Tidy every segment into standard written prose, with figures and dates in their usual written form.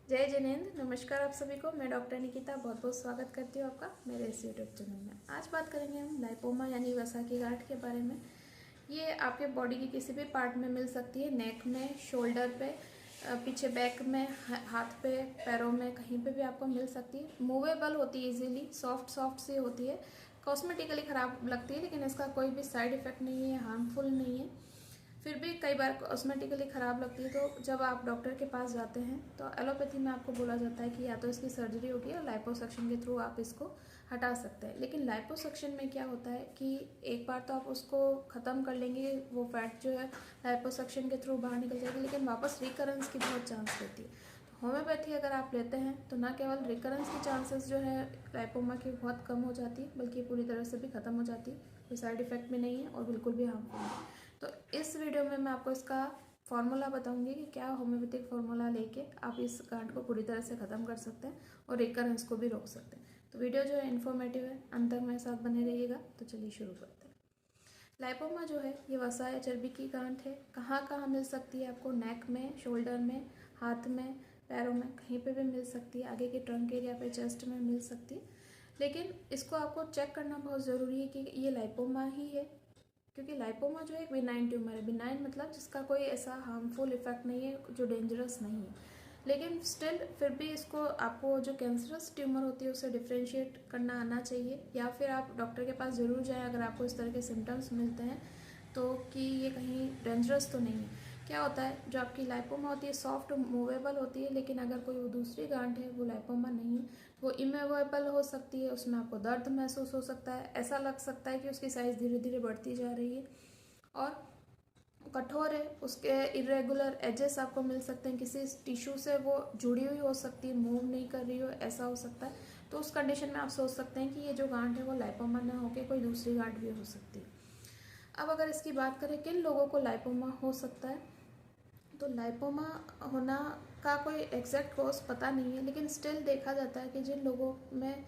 जय जिनेंद्र। नमस्कार आप सभी को। मैं डॉक्टर निकिता बहुत बहुत स्वागत करती हूँ आपका मेरे इस यूट्यूब चैनल में। आज बात करेंगे हम लाइपोमा यानी वसा की गांठ के बारे में। ये आपके बॉडी के किसी भी पार्ट में मिल सकती है, नेक में, शोल्डर पे, पीछे बैक में, हाथ पे, पैरों में, कहीं पे भी आपको मिल सकती है। मूवेबल होती है, इजीली सॉफ्ट सॉफ्ट सी होती है, कॉस्मेटिकली ख़राब लगती है, लेकिन इसका कोई भी साइड इफ़ेक्ट नहीं है, हार्मफुल नहीं है। फिर भी कई बार कॉस्मेटिकली ख़राब लगती है, तो जब आप डॉक्टर के पास जाते हैं तो एलोपैथी में आपको बोला जाता है कि या तो इसकी सर्जरी होगी या लाइपोसक्शन के थ्रू आप इसको हटा सकते हैं। लेकिन लाइपोसक्शन में क्या होता है कि एक बार तो आप उसको ख़त्म कर लेंगे, वो फैट जो है लाइपोसक्शन के थ्रू बाहर निकल जाएगी, लेकिन वापस रिकरेंस की बहुत चांस रहती है। तो होम्योपैथी अगर आप लेते हैं तो ना केवल रिकरेंस की चांसेस जो है लाइपोमा की बहुत कम हो जाती है, बल्कि पूरी तरह से भी ख़त्म हो जाती है। कोई साइड इफ़ेक्ट भी नहीं है और बिल्कुल भी हार्मफुल नहीं है। तो इस वीडियो में मैं आपको इसका फॉर्मूला बताऊंगी कि क्या होम्योपैथिक फार्मूला लेके आप इस गांठ को पूरी तरह से ख़त्म कर सकते हैं और रिकरेंस को भी रोक सकते हैं। तो वीडियो जो है इन्फॉर्मेटिव है, अंत तक मेरे साथ बने रहिएगा। तो चलिए शुरू करते हैं। लाइपोमा जो है ये वसा या चर्बी की गांठ है। कहाँ कहाँ मिल सकती है आपको? नेक में, शोल्डर में, हाथ में, पैरों में, कहीं पे भी मिल सकती है। आगे के ट्रंक एरिया पे, चेस्ट में मिल सकती है। लेकिन इसको आपको चेक करना बहुत ज़रूरी है कि ये लाइपोमा ही है, क्योंकि लाइपोमा जो है एक बिनाइन ट्यूमर है। बिनाइन मतलब जिसका कोई ऐसा हार्मफुल इफेक्ट नहीं है, जो डेंजरस नहीं है। लेकिन स्टिल फिर भी इसको आपको जो कैंसरस ट्यूमर होती है उससे डिफ्रेंशिएट करना आना चाहिए, या फिर आप डॉक्टर के पास ज़रूर जाएं अगर आपको इस तरह के सिम्टम्स मिलते हैं तो, कि ये कहीं डेंजरस तो नहीं है। क्या होता है, जो आपकी लाइपोमा होती है सॉफ्ट मूवेबल होती है, लेकिन अगर कोई वो दूसरी गांठ है वो लाइपोमा नहीं है, वो इमूवेबल हो सकती है। उसमें आपको दर्द महसूस हो सकता है, ऐसा लग सकता है कि उसकी साइज़ धीरे धीरे बढ़ती जा रही है, और कठोर है, उसके इरेगुलर एजेस आपको मिल सकते हैं, किसी टिश्यू से वो जुड़ी हुई हो सकती है, मूव नहीं कर रही हो, ऐसा हो सकता है। तो उस कंडीशन में आप सोच सकते हैं कि ये जो गांठ है वो लाइपोमा ना होकर कोई दूसरी गांठ भी हो सकती है। अब अगर इसकी बात करें किन लोगों को लाइपोमा हो सकता है, तो लाइपोमा होना का कोई एग्जैक्ट कॉज पता नहीं है, लेकिन स्टिल देखा जाता है कि जिन लोगों में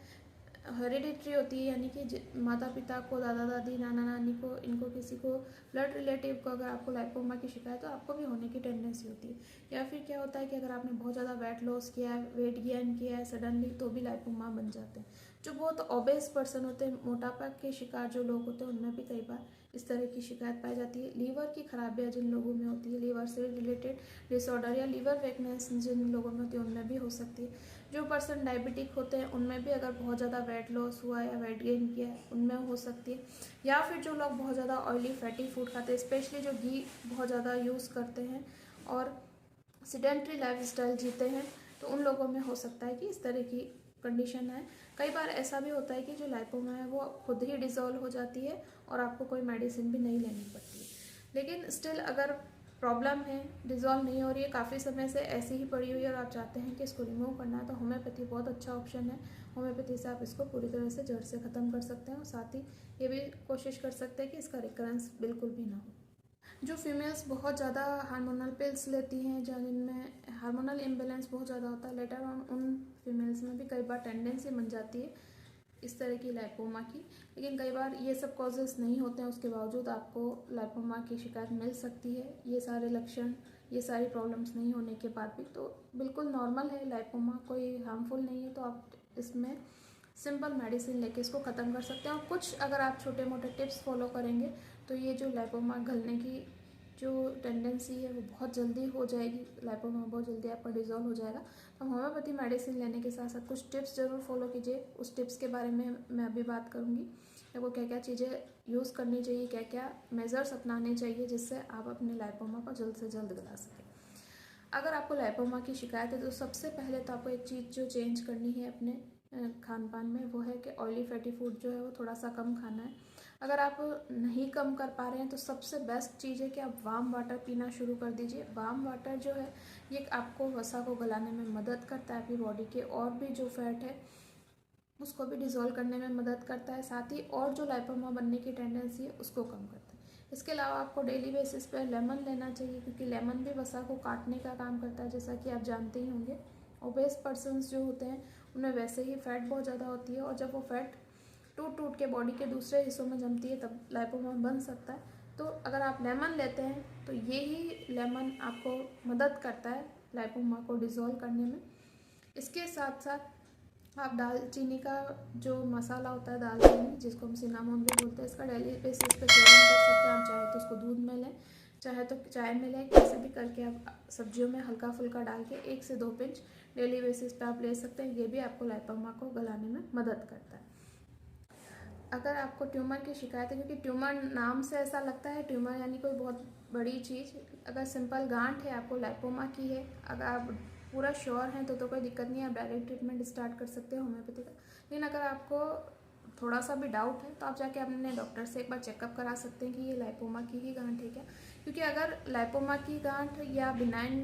हेरिडिटरी होती है, यानी कि माता पिता को, दादा दादी, नाना नानी को, इनको किसी को ब्लड रिलेटिव को अगर आपको लाइपोमा की शिकायत, तो आपको भी होने की टेंडेंसी होती है। या फिर क्या होता है कि अगर आपने बहुत ज़्यादा वेट लॉस किया है, वेट गेन किया है सडनली, तो भी लाइपोमा बन जाते हैं। जो बहुत ओबेस पर्सन होते हैं, मोटापा के शिकार जो लोग होते हैं, उनमें भी कई बार इस तरह की शिकायत पाई जाती है। लीवर की खराबियाँ जिन लोगों में होती है, लीवर से रिलेटेड डिसऑर्डर या लीवर वीकनेस जिन लोगों में होती है, उनमें भी हो सकती है। जो पर्सन डायबिटिक होते हैं उनमें भी अगर बहुत ज़्यादा वेट लॉस हुआ या वेट गेन किया है, उनमें हो सकती है। या फिर जो लोग बहुत ज़्यादा ऑयली फैटी फूड खाते हैं, स्पेशली जो घी बहुत ज़्यादा यूज़ करते हैं और सिडेंट्री लाइफस्टाइल जीते हैं, तो उन लोगों में हो सकता है कि इस तरह की कंडीशन है। कई बार ऐसा भी होता है कि जो लाइपोमा है वो खुद ही डिज़ोल्व हो जाती है और आपको कोई मेडिसिन भी नहीं लेनी पड़ती है। लेकिन स्टिल अगर प्रॉब्लम है, डिज़ोल्व नहीं हो रही है, काफ़ी समय से ऐसी ही पड़ी हुई है और आप चाहते हैं कि इसको रिमूव करना है, तो होम्योपैथी बहुत अच्छा ऑप्शन है। होम्योपैथी से आप इसको पूरी तरह से जड़ से ख़त्म कर सकते हैं और साथ ही ये भी कोशिश कर सकते हैं कि इसका रिकरेंस बिल्कुल भी ना हो। जो फीमेल्स बहुत ज़्यादा हार्मोनल पिल्स लेती हैं, जिनमें हार्मोनल इम्बेलेंस बहुत ज़्यादा होता है, लेटर ऑन उन फीमेल्स में भी कई बार टेंडेंसी बन जाती है इस तरह की लाइपोमा की। लेकिन कई बार ये सब कॉजेज़ नहीं होते हैं, उसके बावजूद आपको लाइपोमा की शिकायत मिल सकती है। ये सारे लक्षण, ये सारी प्रॉब्लम्स नहीं होने के बाद भी तो बिल्कुल नॉर्मल है, लाइपोमा कोई हार्मफुल नहीं है। तो आप इसमें सिंपल मेडिसिन लेके इसको ख़त्म कर सकते हैं, और कुछ अगर आप छोटे मोटे टिप्स फॉलो करेंगे तो ये जो लाइपोमा गलने की जो टेंडेंसी है वो बहुत जल्दी हो जाएगी, लाइपोमा बहुत जल्दी आपका डिज़ोल्व हो जाएगा। तो होम्योपैथी मेडिसिन लेने के साथ साथ कुछ टिप्स ज़रूर फॉलो कीजिए। उस टिप्स के बारे में मैं अभी बात करूँगी, आपको क्या क्या चीज़ें यूज़ करनी चाहिए, क्या क्या मेजर्स अपनाने चाहिए, जिससे आप अपने लाइपोमा को जल्द से जल्द गला सकें। अगर आपको लाइपोमा की शिकायत है तो सबसे पहले तो आपको एक चीज़ जो चेंज करनी है अपने खान पान में, वो है कि ऑयली फैटी फूड जो है वो थोड़ा सा कम खाना है। अगर आप नहीं कम कर पा रहे हैं तो सबसे बेस्ट चीज़ है कि आप वार्म वाटर पीना शुरू कर दीजिए। वार्म वाटर जो है ये आपको वसा को गलाने में मदद करता है, आपकी बॉडी के और भी जो फैट है उसको भी डिज़ोल्व करने में मदद करता है, साथ ही और जो लाइपोमा बनने की टेंडेंसी है उसको कम करता है। इसके अलावा आपको डेली बेसिस पर लेमन लेना चाहिए, क्योंकि लेमन भी वसा को काटने का काम करता है, जैसा कि आप जानते ही होंगे। ओबेस पर्सनस जो होते हैं उनमें वैसे ही फैट बहुत ज़्यादा होती है, और जब वो फैट टूट टूट के बॉडी के दूसरे हिस्सों में जमती है तब लाइपोमा बन सकता है। तो अगर आप लेमन लेते हैं तो ये ही लेमन आपको मदद करता है लाइपोमा को डिज़ोल्व करने में। इसके साथ साथ आप दालचीनी का जो मसाला होता है दालचीनी, जिसको हम सिनामोन भी बोलते हैं, इसका डेली बेसिस पे सेवन कर सकते हैं। आप चाहे तो उसको दूध में लें, चाहे तो चाय में लें, कैसे भी करके आप सब्जियों में हल्का फुल्का डाल के 1 से 2 पिंच डेली बेसिस पे आप ले सकते हैं। ये भी आपको लाइपोमा को गलाने में मदद करता है। अगर आपको ट्यूमर की शिकायत है, क्योंकि ट्यूमर नाम से ऐसा लगता है ट्यूमर यानी कोई बहुत बड़ी चीज़, अगर सिंपल गांठ है, आपको लाइपोमा की है, अगर आप पूरा श्योर हैं तो कोई दिक्कत नहीं है, आप डायरेक्ट ट्रीटमेंट स्टार्ट कर सकते हो होम्योपैथी का। लेकिन अगर आपको थोड़ा सा भी डाउट है तो आप जाके अपने डॉक्टर से एक बार चेकअप करा सकते हैं कि ये लाइपोमा की ही गांठ है क्या। क्योंकि अगर लाइपोमा की गांठ या बिनाइन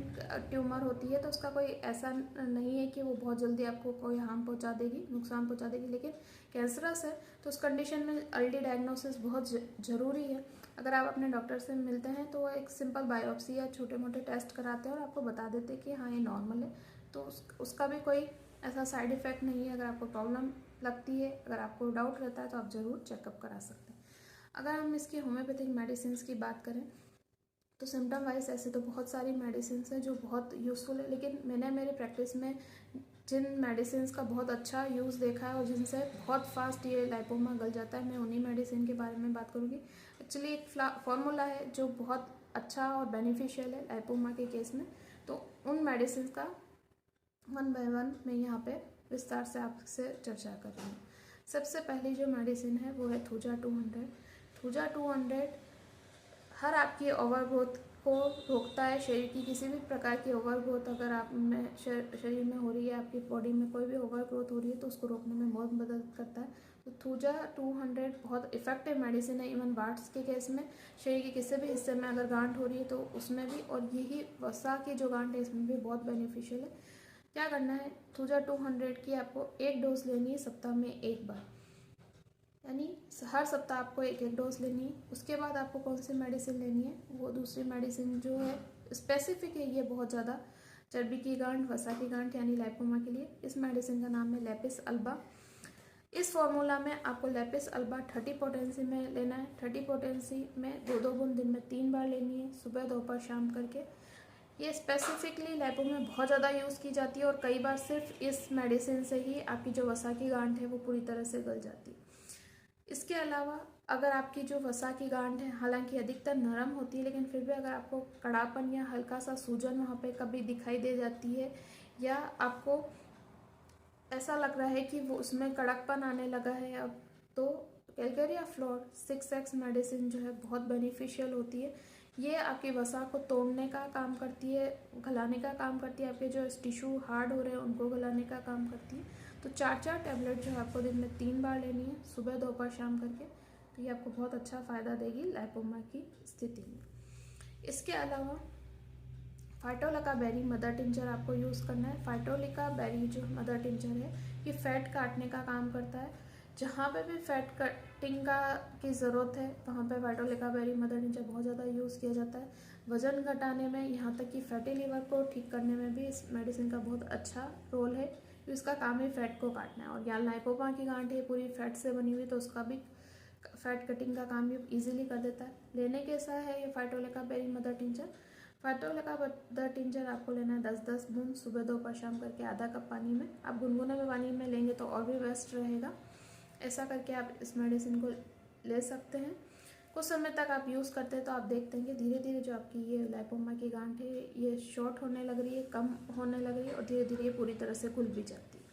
ट्यूमर होती है तो उसका कोई ऐसा नहीं है कि वो बहुत जल्दी आपको कोई हार्म पहुंचा देगी, नुकसान पहुंचा देगी। लेकिन कैंसरस है तो उस कंडीशन में अर्ली डायग्नोसिस बहुत ज़रूरी है। अगर आप अपने डॉक्टर से मिलते हैं तो वो एक सिंपल बायोप्सी या छोटे मोटे टेस्ट कराते हैं और आपको बता देते हैं कि हाँ ये नॉर्मल है। तो उसका भी कोई ऐसा साइड इफ़ेक्ट नहीं है। अगर आपको प्रॉब्लम लगती है, अगर आपको डाउट रहता है तो आप ज़रूर चेकअप करा सकते हैं। अगर हम इसकी होम्योपैथिक मेडिसिन की बात करें तो सिम्टम वाइज ऐसे तो बहुत सारी मेडिसिन हैं जो बहुत यूज़फुल है, लेकिन मैंने मेरी प्रैक्टिस में जिन मेडिसिन का बहुत अच्छा यूज़ देखा है और जिनसे बहुत फास्ट ये लाइपोमा गल जाता है, मैं उन्हीं मेडिसिन के बारे में बात करूँगी। एक्चुअली एक फार्मूला है जो बहुत अच्छा और बेनिफिशियल है लाइपोमा के केस में, तो उन मेडिसिन का वन बाय वन मैं यहाँ पे विस्तार से आपसे चर्चा कर रही हूँ। सबसे पहली जो मेडिसिन है वो है थूजा 200। थूजा 200 हर आपकी ओवरग्रोथ को रोकता है। शरीर की किसी भी प्रकार की ओवरग्रोथ अगर आप में शरीर में हो रही है, आपकी बॉडी में कोई भी ओवरग्रोथ हो रही है तो उसको रोकने में बहुत मदद करता है। तो थूजा 200 बहुत इफेक्टिव मेडिसिन है। इवन वार्ड्स के केस में, शरीर के किसी भी हिस्से में अगर गांठ हो रही है तो उसमें भी, और यही वसा की जो गांठ है इसमें भी बहुत बेनिफिशियल है। क्या करना है, थूजा 200 की आपको 1 डोज लेनी है सप्ताह में 1 बार, यानी हर सप्ताह आपको 1 डोज लेनी है। उसके बाद आपको कौन सी मेडिसिन लेनी है, वो दूसरी मेडिसिन जो है स्पेसिफिक है, ये बहुत ज़्यादा चर्बी की गांठ, वसा की गांठ यानी लाइपोमा के लिए। इस मेडिसिन का नाम है लेपिस अल्बा। इस फॉर्मूला में आपको लेपिस अल्बा 30 पोटेंसी में लेना है। 30 पोटेंसी में 2-2 बूंद दिन में 3 बार लेनी है, सुबह दोपहर शाम करके। ये स्पेसिफिकली लाइपोमा में बहुत ज़्यादा यूज़ की जाती है और कई बार सिर्फ इस मेडिसिन से ही आपकी जो वसा की गांठ है वो पूरी तरह से गल जाती है। इसके अलावा अगर आपकी जो वसा की गांठ है, हालांकि अधिकतर नरम होती है, लेकिन फिर भी अगर आपको कड़ापन या हल्का सा सूजन वहाँ पे कभी दिखाई दे जाती है, या आपको ऐसा लग रहा है कि वो उसमें कड़कपन आने लगा है अब, तो कैलकेरिया फ्लोर 6X मेडिसिन जो है बहुत बेनिफिशियल होती है। ये आपकी वसा को तोड़ने का काम करती है, गलाने का काम करती है, आपके जो टिश्यू हार्ड हो रहे हैं उनको गलाने का काम करती है। तो 4-4 टैबलेट जो है आपको दिन में 3 बार लेनी है, सुबह दोपहर शाम करके। तो ये आपको बहुत अच्छा फ़ायदा देगी लाइपोमा की स्थिति में। इसके अलावा फाइटोलिका बेरी मदर टिंचर आपको यूज़ करना है। फाइटोलिका बेरी जो मदर टिंचर है ये फैट काटने का काम करता है। जहाँ पे भी फैट कटिंग की ज़रूरत है वहाँ पे फाइटोलिका बेरी मदर टिंचर बहुत ज़्यादा यूज़ किया जाता है। वज़न घटाने में, यहाँ तक कि फैटी लिवर को ठीक करने में भी इस मेडिसिन का बहुत अच्छा रोल है। तो इसका काम ही फैट को काटना है। और यहाँ लाइपोमा की गांठ है पूरी फैट से बनी हुई, तो उसका भी फैट कटिंग का काम भी ईजिली कर देता है। लेने कैसा है ये phytolacca berry mother tincture. Phytolacca mother tincture आपको लेना है 10-10 बूंद सुबह दोपहर शाम करके आधा कप पानी में। आप गुनगुने में पानी में लेंगे तो और भी बेस्ट रहेगा। ऐसा करके आप इस मेडिसिन को ले सकते हैं। कुछ समय तक आप यूज़ करते हैं तो आप देखते हैं कि धीरे धीरे जो आपकी ये लाइपोमा की गांठ है ये शॉर्ट होने लग रही है, कम होने लग रही है, और धीरे धीरे ये पूरी तरह से खुल भी जाती है।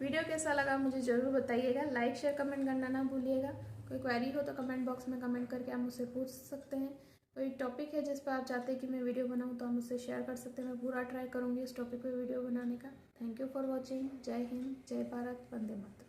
वीडियो कैसा लगा मुझे ज़रूर बताइएगा। लाइक शेयर कमेंट करना ना भूलिएगा। कोई क्वेरी हो तो कमेंट बॉक्स में कमेंट करके आप मुझसे पूछ सकते हैं। कोई टॉपिक है जिस पर आप चाहते हैं कि मैं वीडियो बनाऊं तो आप मुझसे शेयर कर सकते हैं। मैं पूरा ट्राई करूंगी इस टॉपिक पे वीडियो बनाने का। Thank you for watching. जय हिंद, जय भारत, वंदे मातरम।